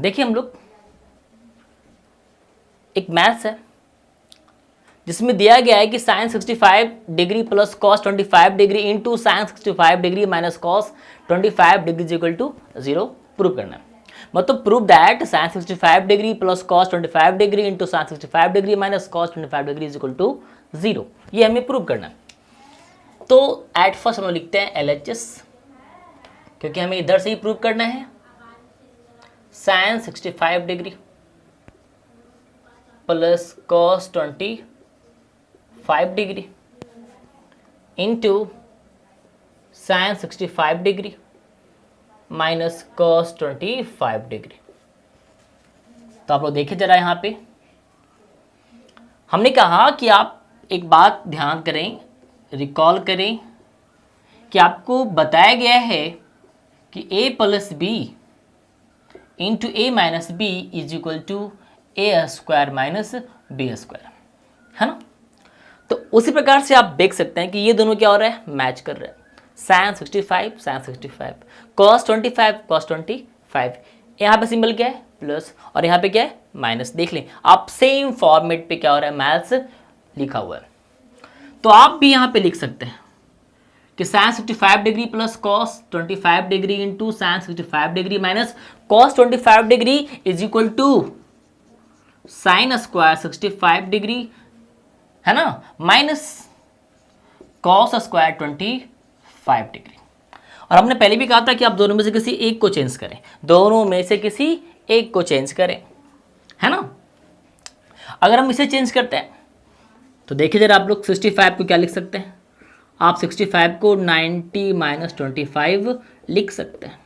देखिए हम लोग एक मैथ्स है जिसमें दिया गया है कि sine 65 degree plus cos 25 degree into sine 65 degree minus cos 25 degree is equal to 0 prove करना है। मतलब prove that sine 65 degree plus cos 25 degree into sine 65 degree minus cos 25 degree is equal to 0, ये हमें prove करना है। तो at first हम लोग लिखते हैं LHS, क्योंकि हमें इधर से ही प्रूव करना है। Sine 65 degree plus cos 25 degree into sine 65 degree minus cos 25 degree. तो आप लोग देखिए जरा, यहाँ पे हमने कहा कि आप एक बात ध्यान करें, रिकॉल करें कि आपको बताया गया है कि a plus B into A minus B is equal to A square minus B square, है ना। तो उसी प्रकार से आप देख सकते हैं कि ये दोनों क्या हो रहा है, मैच कर रहे हैं। साइन 65 साइन 65, कॉस 25 कॉस 25, यहाँ पे सिंबल क्या है प्लस और यहाँ पे क्या है माइनस। देख लें आप सेम फॉर्मेट पे क्या हो रहा है, मैथ्स लिखा हुआ है। तो आप भी यहाँ पे लिख सकते हैं कि sine 65 degree plus cos 25 degree into sine 65 degree minus cos 25 degree is equal to sine square 65 degree, है ना, माइनस कॉस स्क्वायर 25 डिग्री। और हमने पहले भी कहा था कि आप दोनों में से किसी एक को चेंज करें, दोनों में से किसी एक को चेंज करें, है ना। अगर हम इसे चेंज करते हैं तो देखिए जरा आप लोग 65 को क्या लिख सकते हैं, आप 65 को 90 माइनस 25 लिख सकते हैं,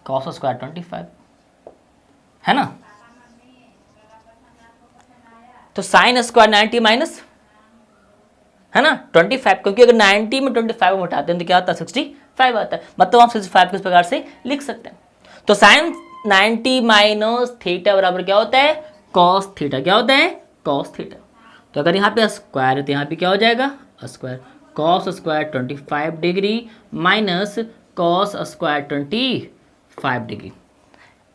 कॉस स्क्वायर 25, है ना। तो साइन स्क्वायर 90 माइनस, है ना, 25, क्योंकि अगर 90 में 25 उठाते हैं तो क्या आता है 65 आता है। मतलब आप 65 को इस प्रकार से लिख सकते हैं। तो साइन 90 माइनस थीटा बराबर क्या होता है, कॉस थीटा। क्या होता है, कॉस थीटा। तो अगर यहाँ पे स्क्वायर है तो यहाँ पे क्या हो जाएगा, square cos square 25 degree minus cos square 25 degree.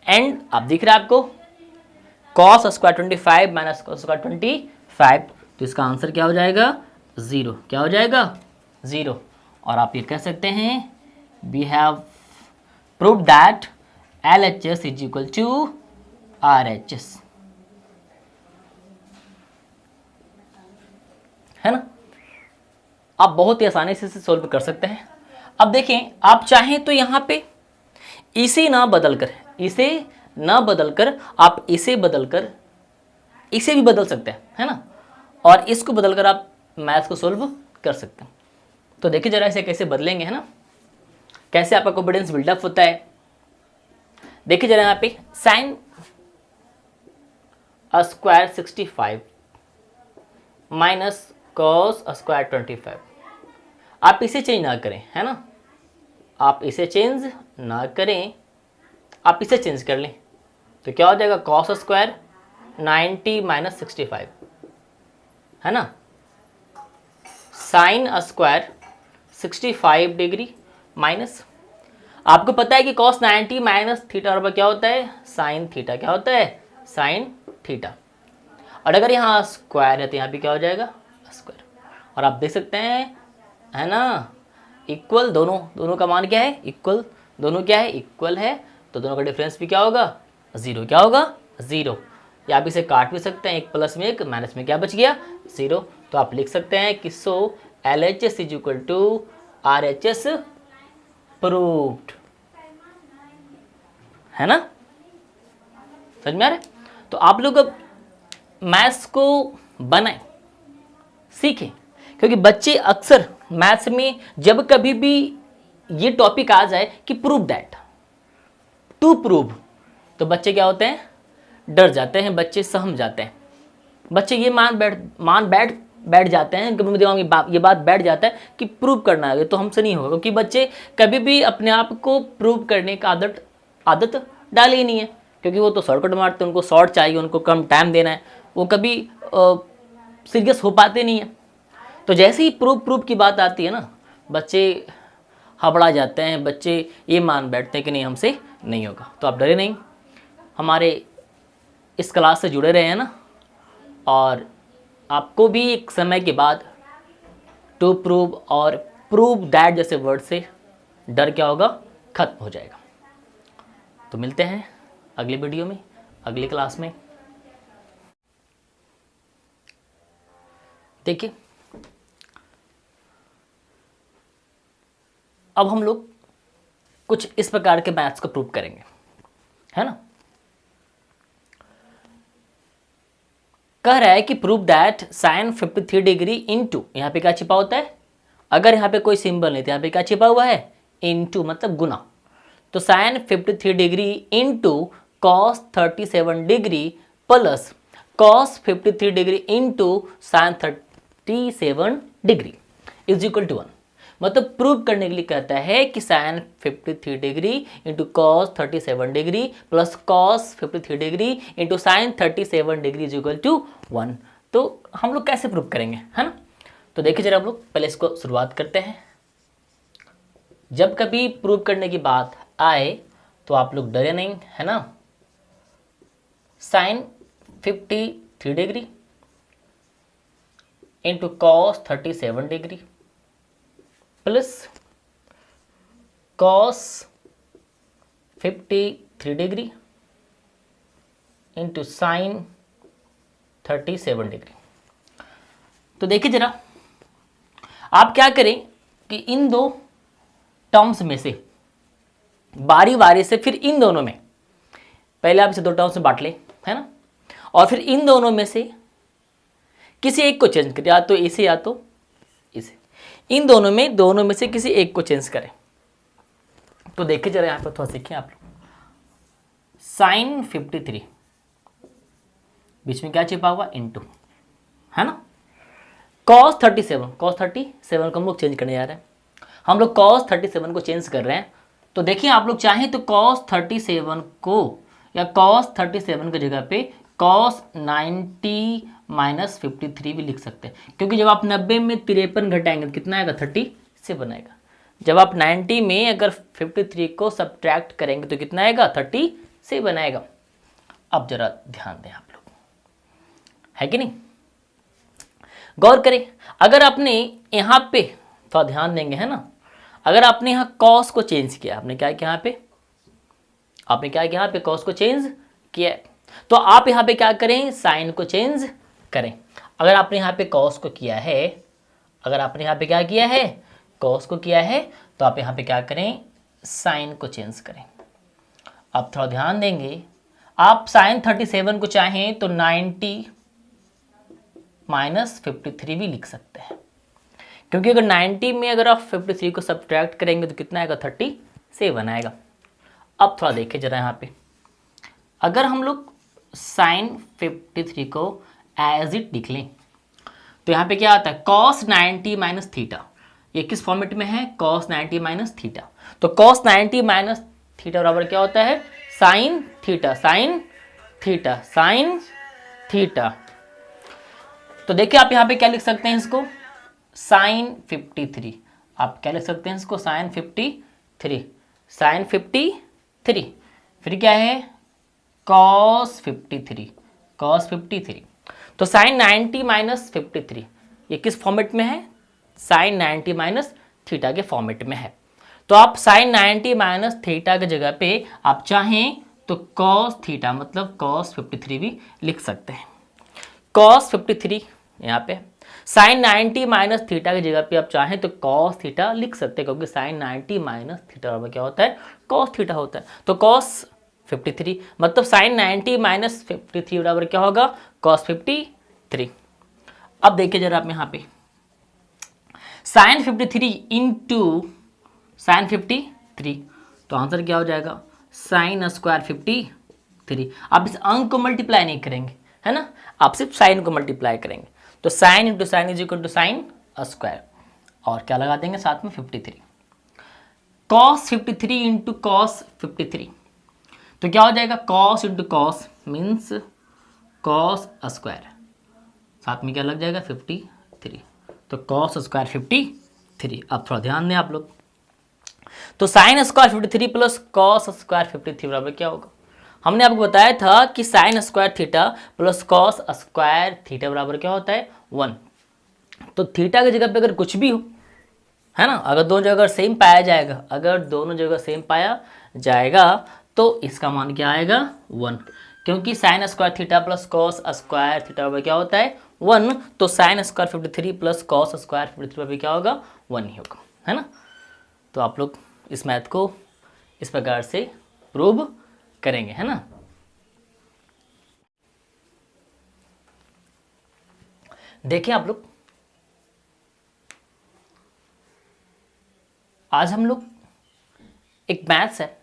And अब दिख रहा है आपको cos square 25 minus cos square 25, तो इसका आंसर क्या हो जाएगा 0। क्या हो जाएगा 0। और आप ये कह सकते हैं we have proved that LHS is equal to RHS, है ना। आप बहुत ही आसानी से इसे सोल्व कर सकते हैं। अब देखें आप चाहें तो यहाँ पे इसे ना बदलकर आप इसे बदलकर इसे भी बदल सकते हैं, है ना, और इसको बदलकर आप मैथ्स को सोल्व कर सकते हैं। तो देखिए जरा इसे कैसे बदलेंगे, है ना, कैसे आपका कॉन्फिडेंस बिल्डअप होता है। देखिए जरा यहाँ पे sign square 65 minus cos square 25, आप इसे चेंज ना करें, है ना, आप इसे चेंज ना करें, आप इसे चेंज कर लें तो क्या हो जाएगा कॉस स्क्वायर 90 माइनस 65, है ना, साइन स्क्वायर 65 डिग्री माइनस, आपको पता है कि कॉस 90 माइनस थीटा बराबर क्या होता है, साइन थीटा। क्या होता है, साइन थीटा। और अगर यहाँ स्क्वायर है तो यहाँ पे क्या हो जाएगा स्क्वायर। और आप देख सकते हैं, है ना, इक्वल, दोनों का मान क्या है, इक्वल, दोनों क्या है, इक्वल है, तो दोनों का डिफरेंस भी क्या होगा 0। क्या होगा 0। या आप इसे काट भी सकते हैं, एक प्लस में एक माइनस में क्या बच गया 0। तो आप लिख सकते हैं कि so LHS is equal to RHS proved, है ना, समझ में आ रहा है। तो आप लोग अब मैथ्स को बनाएं, सीखें, क्योंकि बच्चे अक्सर मैथ्स में जब कभी भी ये टॉपिक आ जाए कि प्रूव दैट, टू प्रूव, तो बच्चे क्या होते हैं, डर जाते हैं, बच्चे सहम जाते हैं, बच्चे ये बैठ जाते हैं, कभी दिमाग में ये बात बैठ जाता है कि प्रूव करना है, तो हमसे नहीं होगा, क्योंकि बच्चे कभी भी अपने आप को प्रूव करने का आदत डाली ही नहीं है, क्योंकि वो तो शॉर्टकट मारते हैं, उनको शॉर्ट चाहिए, उनको कम टाइम देना है, वो कभी सीरियस हो पाते नहीं है। तो जैसे ही प्रूफ की बात आती है ना, बच्चे हबड़ा जाते हैं, बच्चे ये मान बैठते हैं कि नहीं हमसे नहीं होगा। तो आप डरे नहीं, हमारे इस क्लास से जुड़े रहे हैं ना, और आपको भी एक समय के बाद टू प्रूव और प्रूव दैट जैसे वर्ड से डर क्या होगा, खत्म हो जाएगा। तो मिलते हैं अगले वीडियो में, अगली क्लास में। देखिए अब हम लोग कुछ इस प्रकार के मैथ्स को प्रूव करेंगे, है ना। कह रहा है कि prove that sine 53 degree into, यहाँ पे क्या छिपा होता है, अगर यहाँ पे कोई सिंबल नहीं तो यहाँ पे क्या छिपा हुआ है, इंटू मतलब गुना। तो sine 53 degree into cos 37 degree plus cos 53 degree into sine 37 degree is equal to 1। मतलब प्रूव करने के लिए कहता है कि sine 53 degree into cos 37 degree plus cos 53 degree into sine 37 degree is equal to 1। तो हम लोग कैसे प्रूव करेंगे, है ना। तो देखिए जरा हम लोग पहले इसको शुरुआत करते हैं। जब कभी प्रूव करने की बात आए तो आप लोग डरे नहीं, है ना। Sine 53 degree into cos 37 degree plus cos 53 degree into sine 37 degree. तो देखिए जरा आप क्या करें कि इन दो टर्म्स में से बारी बारी से फिर इन दोनों में, पहले आप इसे दो टर्म्स में बांट लें, है ना, और फिर इन दोनों में से किसी एक को चेंज करें, या तो इसे या तो इसे, इन दोनों में से किसी एक को चेंज करें। तो देखिए जरा यहाँ पर थोड़ा सीखें आप लोग। साइन 53 बीच में क्या छिपा हुआ, इंटू, है ना। कॉस 37 को हम लोग चेंज करने जा रहे हैं, हम लोग कॉस 37 को चेंज कर रहे हैं। तो देखिए आप लोग चाहें तो कॉस 37 को या कॉस 37 की जगह पे कॉस 90 माइनस 53 भी लिख सकते हैं, क्योंकि जब आप 90 में 53 घटाएंगे तो कितना आएगा, 37 आएगा। जब आप 90 में अगर 53 को सब्ट्रैक्ट करेंगे तो कितना आएगा, 37 आएगा। अब जरा ध्यान दें आप लोग, है कि नहीं, गौर करें। अगर आपने यहाँ पे थोड़ा ध्यान देंगे, है ना, अगर आपने यहाँ कॉस को चेंज किया, आपने क्या किया यहाँ पे, आपने क्या किया यहाँ पे, कॉस को चेंज किया, तो आप यहाँ पे क्या करें, साइन को चेंज करें। अगर आपने यहाँ पे कॉस को किया है, अगर आपने यहाँ पे क्या किया है, कॉस को किया है, तो आप यहाँ पे क्या करें, साइन को चेंज करें। अब थोड़ा ध्यान देंगे, आप साइन 37 को चाहें तो 90 माइनस 53 भी लिख सकते हैं, क्योंकि अगर 90 में अगर आप 53 को सब्ट्रैक्ट करेंगे तो कितना आएगा, 37 आएगा। अब थोड़ा देखिए जरा यहाँ पे, अगर हम लोग साइन 53 को एज इट लिख लें तो यहाँ पे क्या आता है, कॉस 90 माइनस थीटा। ये किस फॉर्मेट में है, कॉस 90 माइनस थीटा। तो कॉस 90 माइनस थीटा बराबर क्या होता है, sine theta, sine theta, sine theta. तो देखिए आप यहाँ पे क्या लिख सकते हैं इसको, साइन 53। आप क्या लिख सकते हैं इसको, साइन 53, साइन 53, फिर क्या है, कॉस 53, कॉस 53। तो साइन 90 माइनस 53 ये किस फॉर्मेट में है, साइन 90 माइनस थीटा के फॉर्मेट में है। तो आप साइन 90 माइनस थीटा की जगह पे आप चाहें तो कॉस थीटा मतलब कॉस 53 भी लिख सकते हैं। कॉस 53 यहाँ पे, साइन 90 माइनस थीटा की जगह पे आप चाहें तो कॉस थीटा लिख सकते हैं, क्योंकि साइन 90 माइनस थीटा बराबर क्या होता है, कॉस थीटा होता है। तो कॉस 53 मतलब साइन 90 माइनस 53 बराबर क्या होगा, कॉस 53। अब देखिए जरा आप यहाँ पे साइन 53 इंटू साइन 53, तो आंसर क्या हो जाएगा, साइन स्क्वायर 53। आप इस अंक को मल्टीप्लाई नहीं करेंगे, है ना, आप सिर्फ साइन को मल्टीप्लाई करेंगे। तो sine into sine is equal to sine square, और क्या लगा देंगे साथ में 53। कॉस 53 इंटू कॉस 53, तो क्या हो जाएगा, cos into cos means cos square, साथ में क्या लग जाएगा 53, तो कॉस स्क्वायर 53। अब थोड़ा ध्यान दें आप लोग, तो sine square 53 plus cos square 53 बराबर क्या होगा? हमने आपको बताया था कि sine square theta plus cos square theta बराबर क्या होता है? 1। तो थीटा की जगह पे अगर कुछ भी हो, है ना, अगर दोनों जगह सेम पाया जाएगा, अगर दोनों जगह सेम पाया जाएगा तो इसका मान क्या आएगा? 1, क्योंकि sine square theta plus cos square theta बराबर क्या होता है? 1। तो sine square 53 plus cos square 53 बराबर क्या होगा? 1 ही होगा, है ना। तो आप लोग इस मैथ को इस प्रकार से प्रूव करेंगे, है ना। देखिए आप लोग, आज हम लोग एक मैथ्स है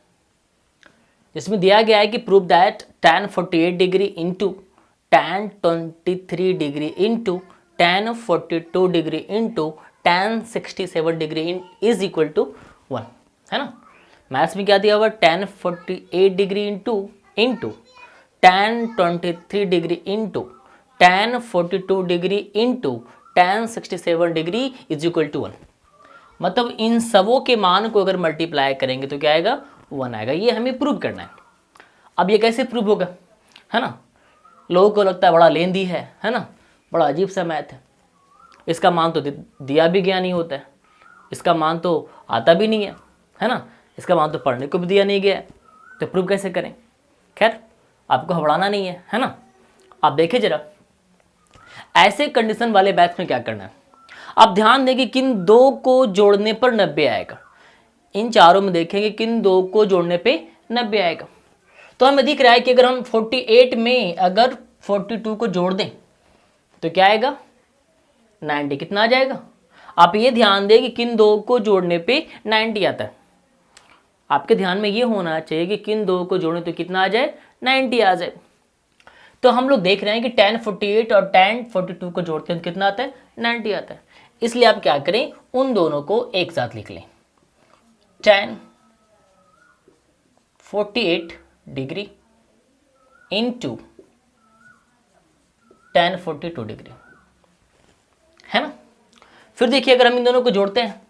जिसमें दिया गया है कि prove that tan 48 degree into tan 23 degree into tan 42 degree into tan 67 degree is equal to 1, है ना। मैथ्स में क्या दिया हुआ? tan 48 degree into tan 23 degree into tan 42 degree into tan 67 degree is equal to 1। मतलब इन सबों के मान को अगर मल्टीप्लाई करेंगे तो क्या आएगा? 1 आएगा। ये हमें प्रूव करना है। अब ये कैसे प्रूव होगा, है ना। लोगों को लगता है बड़ा लेंदी है ना, बड़ा अजीब सा मैथ है, इसका मान तो दिया भी गया नहीं होता है, इसका मान तो आता भी नहीं है ना, इसका मान तो पढ़ने को भी दिया नहीं गया है, तो प्रूव कैसे करें। खैर, आपको घबराना नहीं है ना। आप देखिए जरा, ऐसे कंडीशन वाले मैथ्स में क्या करना है। आप ध्यान दें कि किन दो को जोड़ने पर 90 आएगा। इन चारों में देखेंगे किन दो को जोड़ने पे 90 आएगा। तो हमें दिख रहा है कि अगर हम 48 में अगर 42 को जोड़ दें तो क्या आएगा? 90। कितना आ जाएगा? आप ये ध्यान दें कि किन दो को जोड़ने पे 90 आता है। आपके ध्यान में ये होना चाहिए कि किन दो को जोड़ने तो कितना आ जाए? 90 आ जाए। तो हम लोग देख रहे हैं कि tan 48 और tan 42 को जोड़ते हैं तो कितना आता है? 90 आता है। इसलिए आप क्या करें, उन दोनों को एक साथ लिख लें। tan 48 degree into tan 42 degree, है ना। फिर देखिए, अगर हम इन दोनों को जोड़ते हैं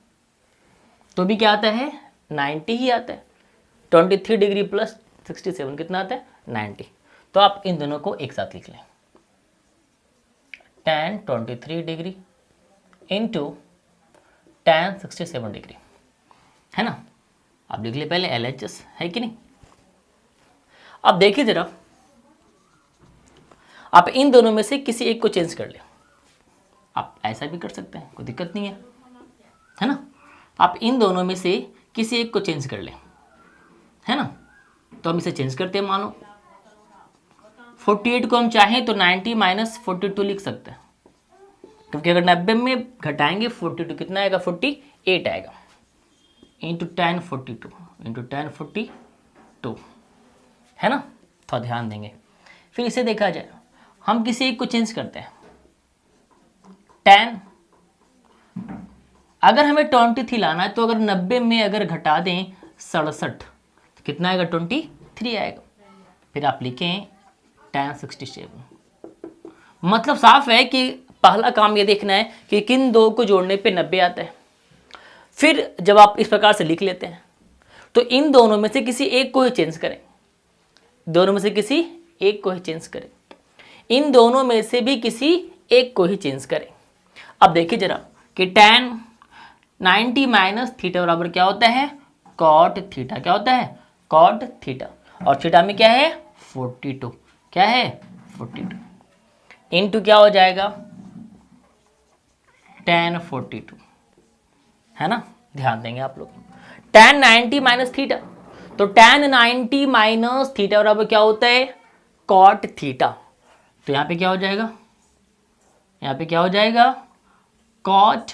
तो भी क्या आता है? 90 ही आता है। 23 डिग्री प्लस 67 कितना आता है? 90। तो आप इन दोनों को एक साथ लिख लें। tan 23 degree into tan 67 degree, है ना। आप लिख ले पहले LHS, है कि नहीं। अब देखिए जरा, आप इन दोनों में से किसी एक को चेंज कर ले। आप ऐसा भी कर सकते हैं, कोई दिक्कत नहीं है ना। आप इन दोनों में से किसी एक को चेंज कर ले, है ना। तो हम इसे चेंज करते हैं। मानो 48 को हम चाहें तो 90 माइनस 42 लिख सकते हैं, क्योंकि अगर 90 में घटाएंगे 42 कितना आएगा? 48 आएगा। इंटू tan 42 इंटू tan 42, है ना। थोड़ा ध्यान देंगे। फिर इसे देखा जाए, हम किसी एक को चेंज करते हैं। tan, अगर हमें 23 लाना है तो अगर 90 में अगर घटा दें 67 तो कितना आएगा? 23 आएगा। फिर आप लिखें tan 67। मतलब साफ है कि पहला काम ये देखना है कि किन दो को जोड़ने पे 90 आता है। फिर जब आप इस प्रकार से लिख लेते हैं तो इन दोनों में से किसी एक को ही चेंज करें। दोनों में से किसी एक को ही चेंज करें। इन दोनों में से भी किसी एक को ही चेंज करें। अब देखिए जरा कि tan 90 माइनस थीटा बराबर क्या होता है? cot theta. क्या होता है? cot theta. और थीटा में क्या है? 42। क्या है? 42 इंटू क्या हो जाएगा? tan 42, है ना। ध्यान देंगे आप लोग। tan 90 माइनस थीटा, तो tan 90 माइनस थीटा बराबर क्या होता है? cot theta. तो यहाँ पे क्या हो जाएगा? यहाँ पे क्या हो जाएगा? cot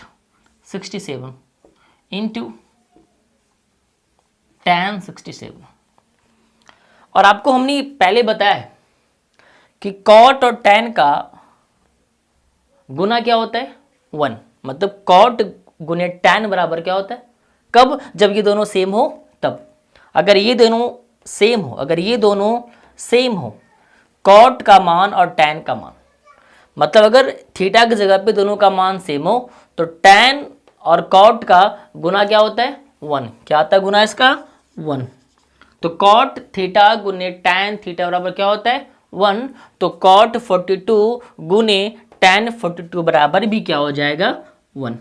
67 into tan 67। और आपको हमने पहले बताया है कि cot और tan का गुना क्या होता है? 1। मतलब cot गुने tan बराबर क्या होता है? कब? जब ये दोनों सेम हो तब। अगर ये दोनों सेम हो, अगर ये दोनों सेम हो, cot का मान और tan का मान, मतलब अगर थीटा की जगह पे दोनों का मान सेम हो तो tan और cot का गुना क्या होता है? 1। क्या आता है गुना इसका? 1। तो कॉट थीटा गुने टैन थीटा बराबर क्या होता है? 1। तो कॉट 42 गुने टैन 42 बराबर भी क्या हो जाएगा? 1।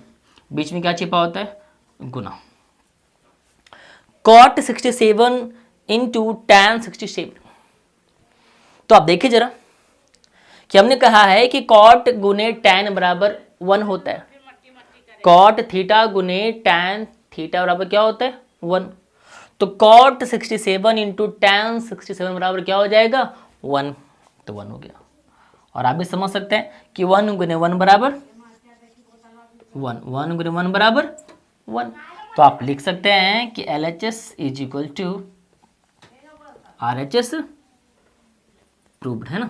बीच में क्या छिपा होता है? गुना। Cot 67 into tan 67। तो आप देखिए जरा कि हमने कहा है कि कॉट गुने टैन बराबर 1 होता है। कॉट थीटा गुने टैन थीटा बराबर क्या होता है? 1। तो कॉट 67 इंटू टैन 67 बराबर क्या हो जाएगा? 1। तो 1 हो गया। और आप भी समझ सकते हैं कि 1 गुने 1 बराबर 1, 1 गुने 1 बराबर 1। तो आप लिख सकते हैं कि LHS is equal to RHS proved, है ना।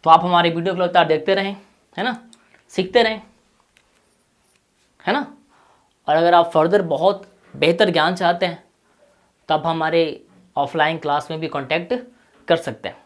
तो आप हमारे वीडियो को लगातार देखते रहें, है ना, सीखते रहें, है ना। और अगर आप फर्दर बहुत बेहतर ज्ञान चाहते हैं तो आप हमारे ऑफलाइन क्लास में भी कांटेक्ट कर सकते हैं।